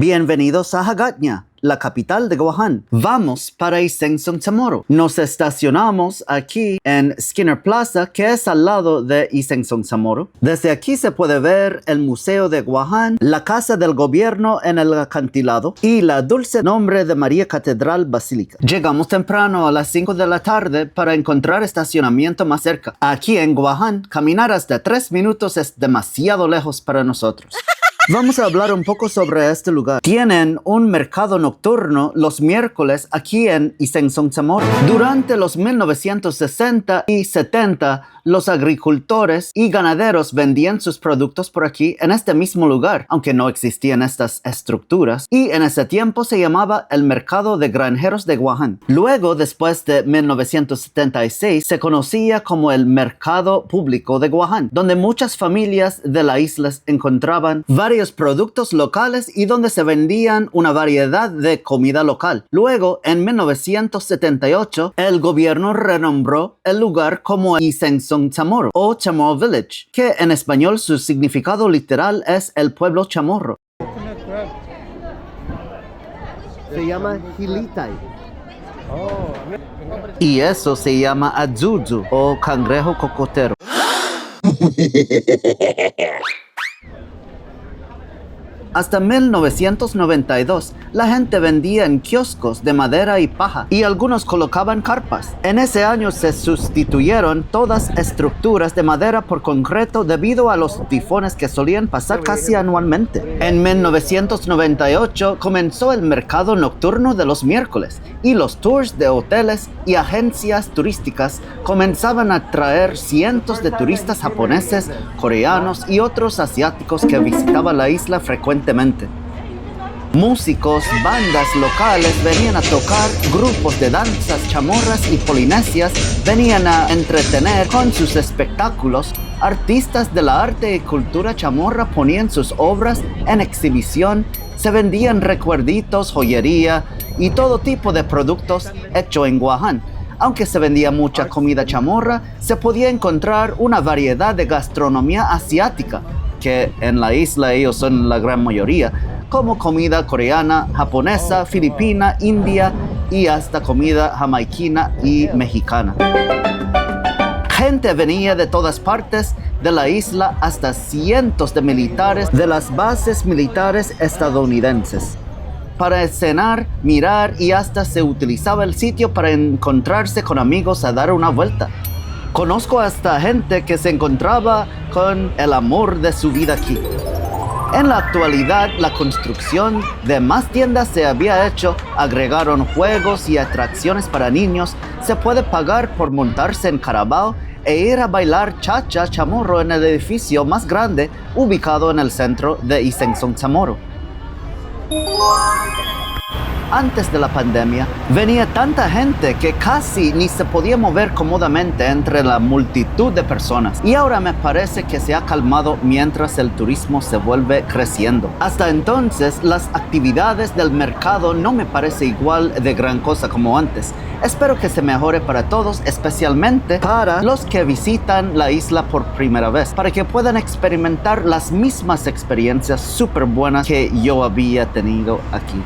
Bienvenidos a Jagatña, la capital de Guaján. Vamos para Isenson Chamorro. Nos estacionamos aquí en Skinner Plaza, que es al lado de Isenson Chamorro. Desde aquí se puede ver el Museo de Guaján, la Casa del Gobierno en el acantilado y la dulce nombre de María Catedral Basílica. Llegamos temprano a las 5 de la tarde para encontrar estacionamiento más cerca. Aquí en Guaján, caminar hasta 3 minutos es demasiado lejos para nosotros. Vamos a hablar un poco sobre este lugar. Tienen un mercado nocturno los miércoles aquí en Isenson Chamorro. Durante los 1960 y 70, los agricultores y ganaderos vendían sus productos por aquí en este mismo lugar, aunque no existían estas estructuras, y en ese tiempo se llamaba el Mercado de Granjeros de Guaján. Luego, después de 1976, se conocía como el Mercado Público de Guaján, donde muchas familias de la isla encontraban varios productos locales y donde se vendían una variedad de comida local. Luego, en 1978, el gobierno renombró el lugar como Isenson Chamorro o Chamorro Village, que en español su significado literal es el pueblo chamorro. Se llama Hilitay. Y eso se llama Azuzu o cangrejo cocotero. Hasta 1992, la gente vendía en kioscos de madera y paja y algunos colocaban carpas. En ese año se sustituyeron todas estructuras de madera por concreto debido a los tifones que solían pasar casi anualmente. En 1998 comenzó el mercado nocturno de los miércoles y los tours de hoteles y agencias turísticas comenzaban a traer cientos de turistas japoneses, coreanos y otros asiáticos que visitaban la isla frecuentemente. Músicos, bandas locales venían a tocar, grupos de danzas chamorras y polinesias venían a entretener con sus espectáculos. Artistas de la arte y cultura chamorra ponían sus obras en exhibición, se vendían recuerditos, joyería y todo tipo de productos hecho en Guaján. Aunque se vendía mucha comida chamorra, se podía encontrar una variedad de gastronomía asiática, que en la isla ellos son la gran mayoría, como comida coreana, japonesa, filipina, india y hasta comida jamaiquina y mexicana. Gente venía de todas partes de la isla, hasta cientos de militares de las bases militares estadounidenses, para cenar, mirar y hasta se utilizaba el sitio para encontrarse con amigos a dar una vuelta. Conozco hasta gente que se encontraba con el amor de su vida aquí. En la actualidad, la construcción de más tiendas se había hecho, agregaron juegos y atracciones para niños, se puede pagar por montarse en carabao e ir a bailar cha-cha chamorro en el edificio más grande ubicado en el centro de Isenson Chamorro. Antes de la pandemia, venía tanta gente que casi ni se podía mover cómodamente entre la multitud de personas. Y ahora me parece que se ha calmado mientras el turismo se vuelve creciendo. Hasta entonces, las actividades del mercado no me parece igual de gran cosa como antes. Espero que se mejore para todos, especialmente para los que visitan la isla por primera vez, para que puedan experimentar las mismas experiencias súper buenas que yo había tenido aquí.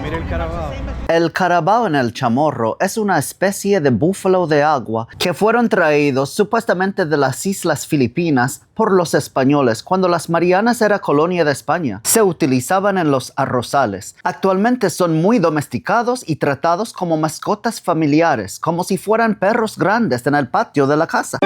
Mira el carabao. El carabao en el chamorro es una especie de búfalo de agua que fueron traídos supuestamente de las islas Filipinas por los españoles cuando las Marianas era colonia de España. Se utilizaban en los arrozales. Actualmente son muy domesticados y tratados como mascotas familiares, como si fueran perros grandes en el patio de la casa.